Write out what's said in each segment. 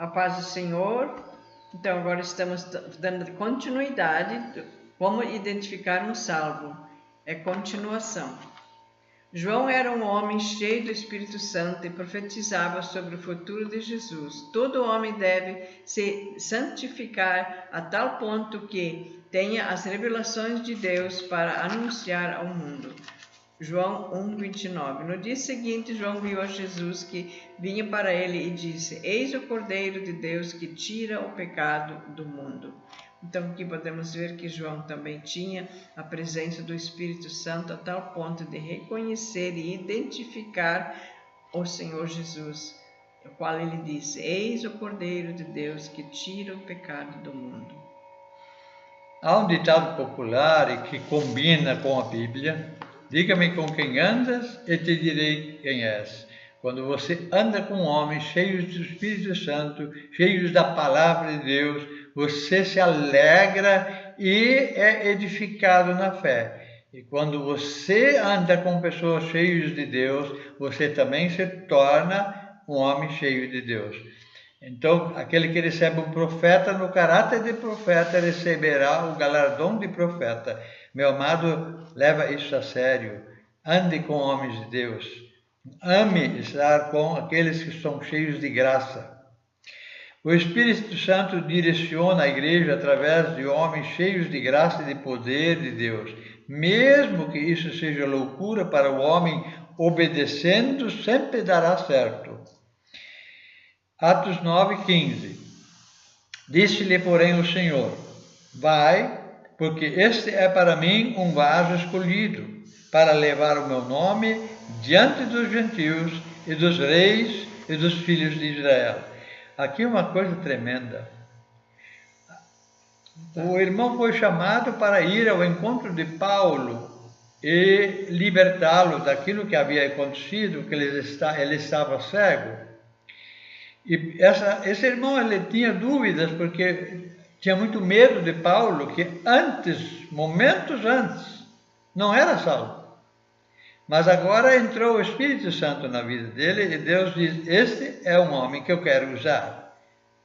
A paz do Senhor. Então, agora estamos dando continuidade. Como identificar um salvo? É continuação. João era um homem cheio do Espírito Santo e profetizava sobre o futuro de Jesus. Todo homem deve se santificar a tal ponto que tenha as revelações de Deus para anunciar ao mundo. João 1:29. No dia seguinte, João viu a Jesus que vinha para ele e disse: Eis o Cordeiro de Deus que tira o pecado do mundo. Então aqui podemos ver que João também tinha a presença do Espírito Santo a tal ponto de reconhecer e identificar o Senhor Jesus, o qual ele disse: Eis o Cordeiro de Deus que tira o pecado do mundo. Há um ditado popular e que combina com a Bíblia: diga-me com quem andas e te direi quem és. Quando você anda com homens cheios do Espírito Santo, cheios da palavra de Deus, você se alegra e é edificado na fé. E quando você anda com pessoas cheias de Deus, você também se torna um homem cheio de Deus. Então, aquele que recebe um profeta no caráter de profeta receberá o galardão de profeta. Meu amado, leva isso a sério. Ande com homens de Deus. Ame estar com aqueles que são cheios de graça. O Espírito Santo direciona a igreja através de homens cheios de graça e de poder de Deus. Mesmo que isso seja loucura para o homem, obedecendo sempre dará certo. Atos 9:15. Disse-lhe, porém, o Senhor: vai, porque este é para mim um vaso escolhido, para levar o meu nome diante dos gentios e dos reis e dos filhos de Israel. Aqui uma coisa tremenda. O irmão foi chamado para ir ao encontro de Paulo e libertá-lo daquilo que havia acontecido, que ele estava cego. E esse irmão, ele tinha dúvidas, porque tinha muito medo de Paulo, que momentos antes, não era salvo. Mas agora entrou o Espírito Santo na vida dele e Deus diz: este é um homem que eu quero usar.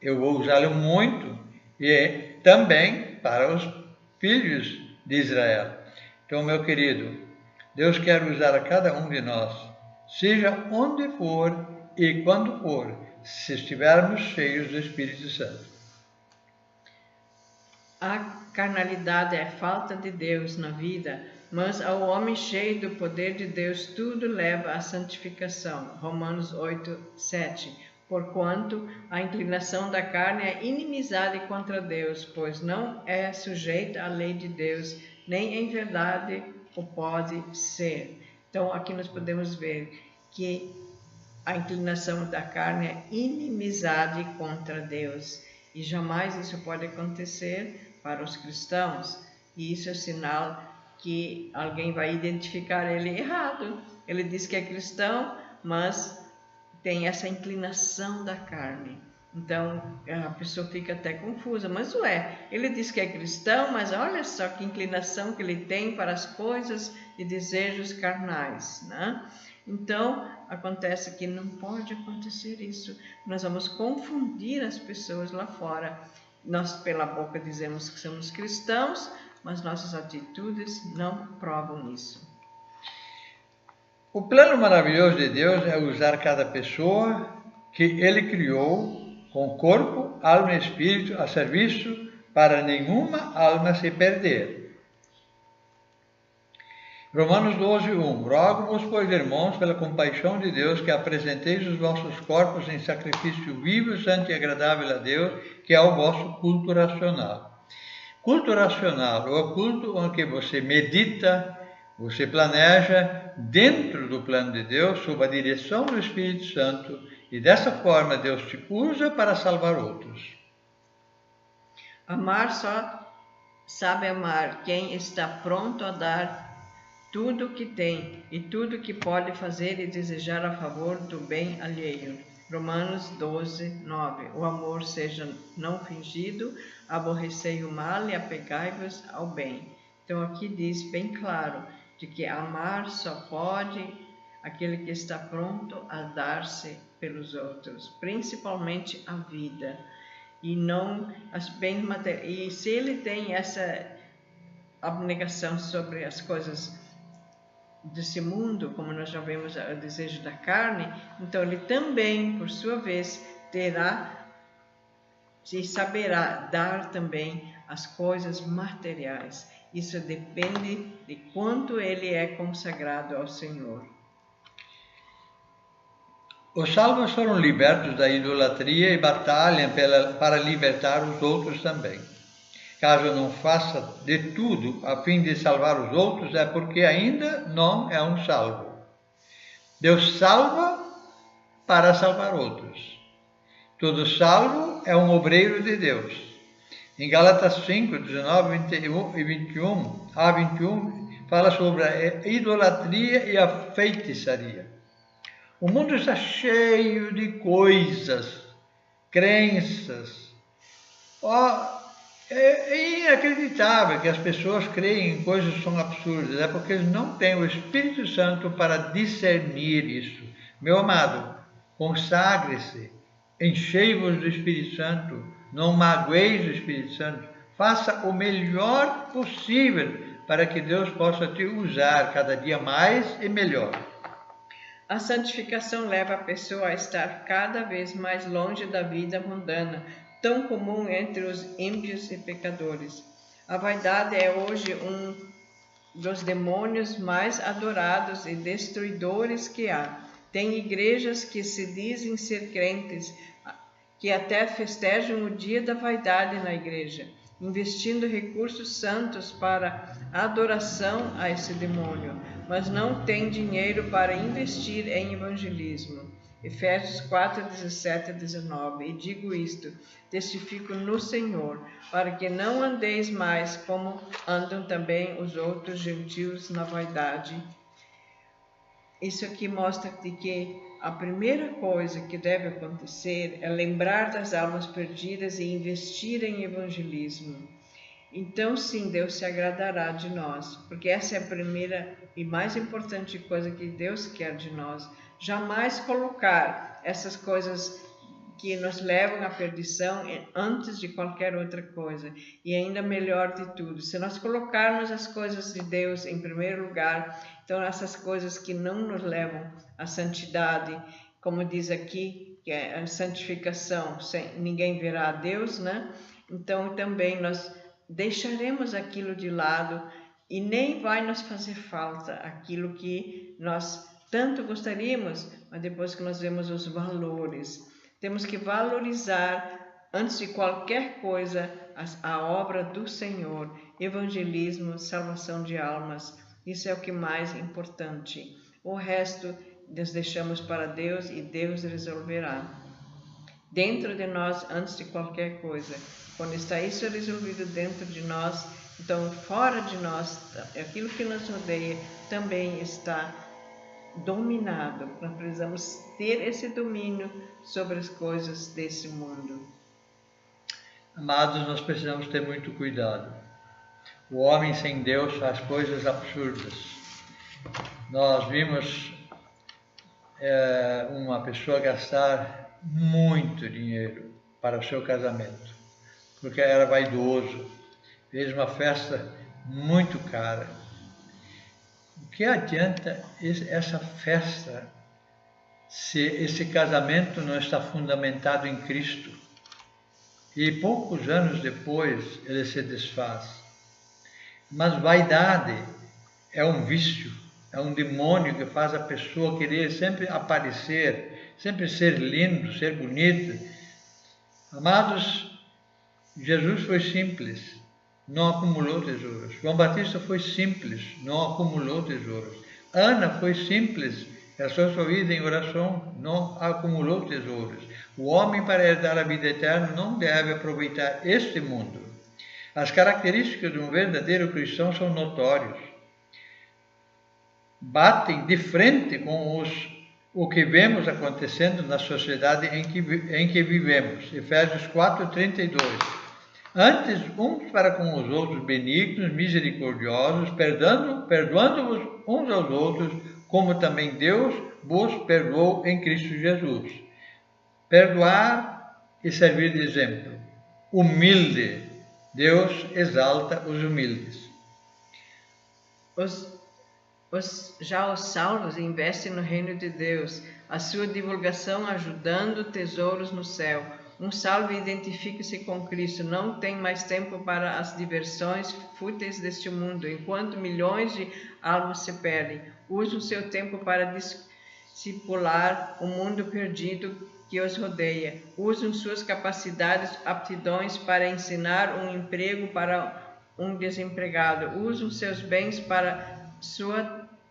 Eu vou usá-lo muito e também para os filhos de Israel. Então, meu querido, Deus quer usar a cada um de nós, seja onde for e quando for, se estivermos cheios do Espírito Santo. A carnalidade é falta de Deus na vida, mas ao homem cheio do poder de Deus tudo leva à santificação. Romanos 8:7. Porquanto a inclinação da carne é inimizade contra Deus, pois não é sujeita à lei de Deus, nem em verdade o pode ser. Então aqui nós podemos ver que a inclinação da carne é inimizade contra Deus. E jamais isso pode acontecer para os cristãos. E isso é sinal que alguém vai identificar ele errado. Ele diz que é cristão, mas tem essa inclinação da carne. Então a pessoa fica até confusa. Mas ele diz que é cristão, mas olha só que inclinação que ele tem para as coisas e desejos carnais, né? Então, acontece que não pode acontecer isso. Nós vamos confundir as pessoas lá fora. Nós, pela boca, dizemos que somos cristãos, mas nossas atitudes não provam isso. O plano maravilhoso de Deus é usar cada pessoa que Ele criou com corpo, alma e espírito a serviço para nenhuma alma se perder. Romanos 12:1. Rogo-vos, pois, irmãos, pela compaixão de Deus, que apresenteis os vossos corpos em sacrifício vivo, santo e agradável a Deus, que é o vosso culto racional. Culto racional é o culto em que você medita, você planeja dentro do plano de Deus, sob a direção do Espírito Santo, e dessa forma Deus te usa para salvar outros. Amar só sabe amar quem está pronto a dar tudo o que tem e tudo o que pode fazer e desejar a favor do bem alheio. Romanos 12:9. O amor seja não fingido, aborrecei o mal e apegai-vos ao bem. Então aqui diz bem claro de que amar só pode aquele que está pronto a dar-se pelos outros, principalmente a vida, e não as bens materiais. E se ele tem essa abnegação sobre as coisas desse mundo, como nós já vemos o desejo da carne, então ele também, por sua vez, terá e saberá dar também as coisas materiais. Isso depende de quanto ele é consagrado ao Senhor. Os salvos foram libertos da idolatria e batalham para libertar os outros também. Caso não faça de tudo a fim de salvar os outros, é porque ainda não é um salvo. Deus salva para salvar outros. Todo salvo é um obreiro de Deus. Em Gálatas 5, 19 e 21, a 21, fala sobre a idolatria e a feitiçaria. O mundo está cheio de coisas, crenças. É inacreditável que as pessoas creem em coisas que são absurdas. É porque eles não têm o Espírito Santo para discernir isso. Meu amado, consagre-se, enchei-vos do Espírito Santo, não magoeis o Espírito Santo. Faça o melhor possível para que Deus possa te usar cada dia mais e melhor. A santificação leva a pessoa a estar cada vez mais longe da vida mundana, tão comum entre os ímpios e pecadores. A vaidade é hoje um dos demônios mais adorados e destruidores que há. Tem igrejas que se dizem ser crentes, que até festejam o dia da vaidade na igreja, investindo recursos santos para adoração a esse demônio, mas não tem dinheiro para investir em evangelismo. Efésios 4, 17 a 19. E digo isto, testifico no Senhor, para que não andeis mais como andam também os outros gentios na vaidade. Isso aqui mostra que a primeira coisa que deve acontecer é lembrar das almas perdidas e investir em evangelismo. Então sim, Deus se agradará de nós, porque essa é a primeira e mais importante coisa que Deus quer de nós. Jamais colocar essas coisas que nos levam à perdição antes de qualquer outra coisa. E ainda melhor de tudo, se nós colocarmos as coisas de Deus em primeiro lugar, então essas coisas que não nos levam à santidade, como diz aqui, que é a santificação, ninguém verá a Deus, né? Então também nós deixaremos aquilo de lado e nem vai nos fazer falta aquilo que nós tanto gostaríamos, mas depois que nós vemos os valores, temos que valorizar, antes de qualquer coisa, a obra do Senhor, evangelismo, salvação de almas. Isso é o que mais é importante. O resto nós deixamos para Deus e Deus resolverá. Dentro de nós, antes de qualquer coisa. Quando está isso resolvido dentro de nós, então fora de nós, aquilo que nos rodeia também está dominado. Nós precisamos ter esse domínio sobre as coisas desse mundo. Amados, nós precisamos ter muito cuidado. O homem sem Deus faz coisas absurdas. Nós vimos uma pessoa gastar muito dinheiro para o seu casamento, porque era vaidoso, fez uma festa muito cara. O que adianta essa festa se esse casamento não está fundamentado em Cristo? E poucos anos depois ele se desfaz. Mas vaidade é um vício, é um demônio que faz a pessoa querer sempre aparecer, sempre ser lindo, ser bonito. Amados, Jesus foi simples, não acumulou tesouros. João Batista foi simples, não acumulou tesouros. Ana foi simples, gastou sua vida em oração, não acumulou tesouros. O homem, para herdar a vida eterna, não deve aproveitar este mundo. As características de um verdadeiro cristão são notórias. Batem de frente com o que vemos acontecendo na sociedade em que vivemos. Efésios 4, 32. Antes, uns para com os outros benignos, misericordiosos, perdoando-vos uns aos outros, como também Deus vos perdoou em Cristo Jesus. perdoar e servir de exemplo. Humilde. Deus exalta os humildes. Já os salvos investem no reino de Deus, a sua divulgação ajudando tesouros no céu. Um salvo identifica-se com Cristo, não tem mais tempo para as diversões fúteis deste mundo, enquanto milhões de almas se perdem. Usa o seu tempo para discipular o mundo perdido que os rodeia. Usam suas capacidades, aptidões para ensinar um emprego para um desempregado. Usam seus bens para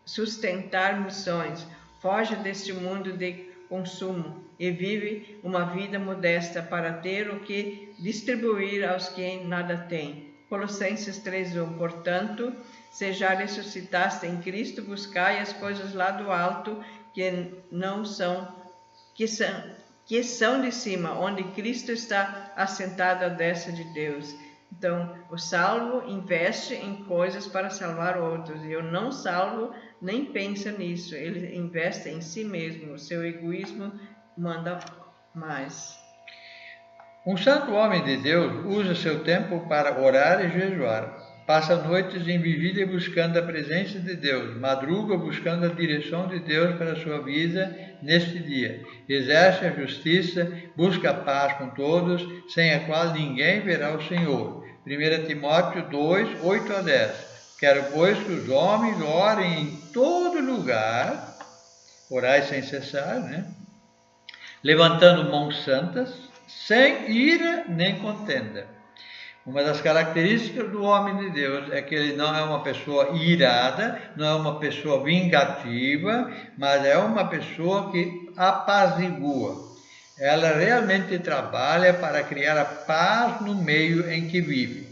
sustentar missões. Foge deste mundo de consumo e vive uma vida modesta para ter o que distribuir aos que nada têm. Colossenses 3:1. Portanto, se já ressuscitaste em Cristo, buscai as coisas lá do alto, que são de cima, onde Cristo está assentado à destra de Deus. Então, o salvo investe em coisas para salvar outros, e o não salvo nem pensa nisso, ele investe em si mesmo, o seu egoísmo manda mais. Um santo homem de Deus usa seu tempo para orar e jejuar. Passa noites em vigília buscando a presença de Deus. Madruga buscando a direção de Deus para a sua vida neste dia. Exerce a justiça, busca a paz com todos, sem a qual ninguém verá o Senhor. 1 Timóteo 2, 8-10. Quero, pois, que os homens orem em todo lugar, orai sem cessar, levantando mãos santas, sem ira nem contenda. Uma das características do homem de Deus é que ele não é uma pessoa irada, não é uma pessoa vingativa, mas é uma pessoa que apazigua. Ela realmente trabalha para criar a paz no meio em que vive.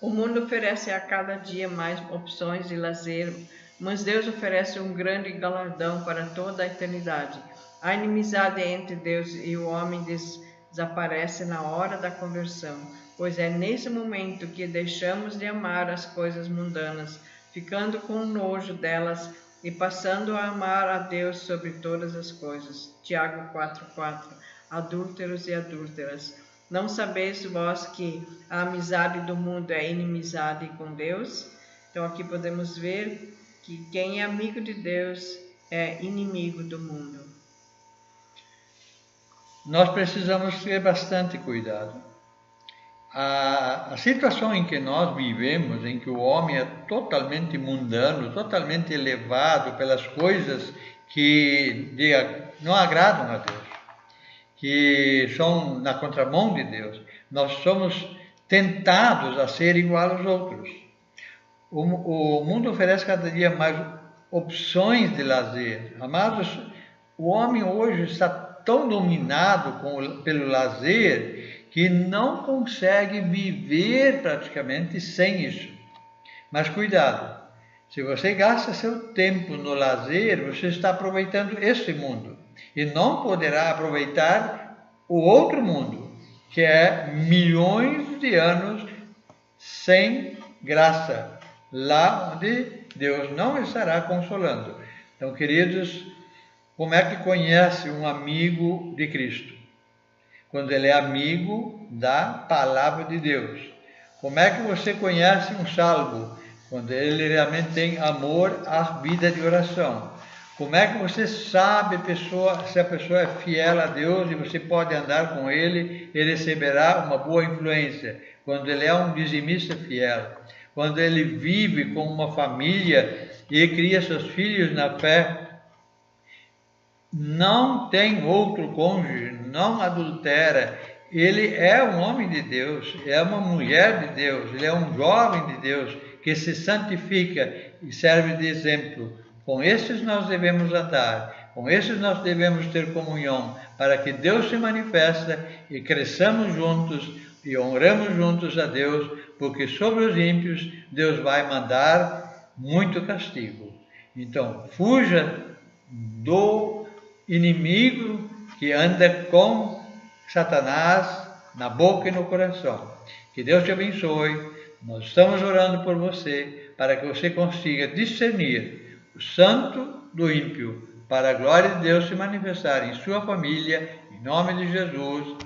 O mundo oferece a cada dia mais opções de lazer, mas Deus oferece um grande galardão para toda a eternidade. A inimizade entre Deus e o homem desaparece na hora da conversão, pois é nesse momento que deixamos de amar as coisas mundanas, ficando com nojo delas e passando a amar a Deus sobre todas as coisas. Tiago 4:4. Adúlteros e adúlteras, não sabeis vós que a amizade do mundo é inimizade com Deus? Então aqui podemos ver que quem é amigo de Deus é inimigo do mundo. Nós precisamos ter bastante cuidado. A situação em que nós vivemos, em que o homem é totalmente mundano, totalmente elevado pelas coisas que não agradam a Deus, que são na contramão de Deus, nós somos tentados a ser igual aos outros. O mundo oferece cada dia mais opções de lazer. Amados, o homem hoje está tão dominado pelo lazer que não consegue viver praticamente sem isso. Mas cuidado, se você gasta seu tempo no lazer, você está aproveitando este mundo e não poderá aproveitar o outro mundo, que é milhões de anos sem graça, lá onde Deus não estará consolando. Então, queridos, como é que conhece um amigo de Cristo? Quando ele é amigo da palavra de Deus. Como é que você conhece um salvo? Quando ele realmente tem amor à vida de oração. Como é que você sabe se a pessoa é fiel a Deus e você pode andar com ele e receberá uma boa influência? Quando ele é um dizimista fiel. Quando ele vive com uma família e cria seus filhos na fé. Não tem outro cônjuge, não adultera, ele é um homem de Deus, é uma mulher de Deus, ele é um jovem de Deus que se santifica e serve de exemplo. Com esses nós devemos andar, com esses nós devemos ter comunhão, para que Deus se manifeste e cresçamos juntos e honramos juntos a Deus, porque sobre os ímpios Deus vai mandar muito castigo. Então, fuja do inimigo que anda com Satanás na boca e no coração. Que Deus te abençoe. Nós estamos orando por você para que você consiga discernir o santo do ímpio, para a glória de Deus se manifestar em sua família, em nome de Jesus.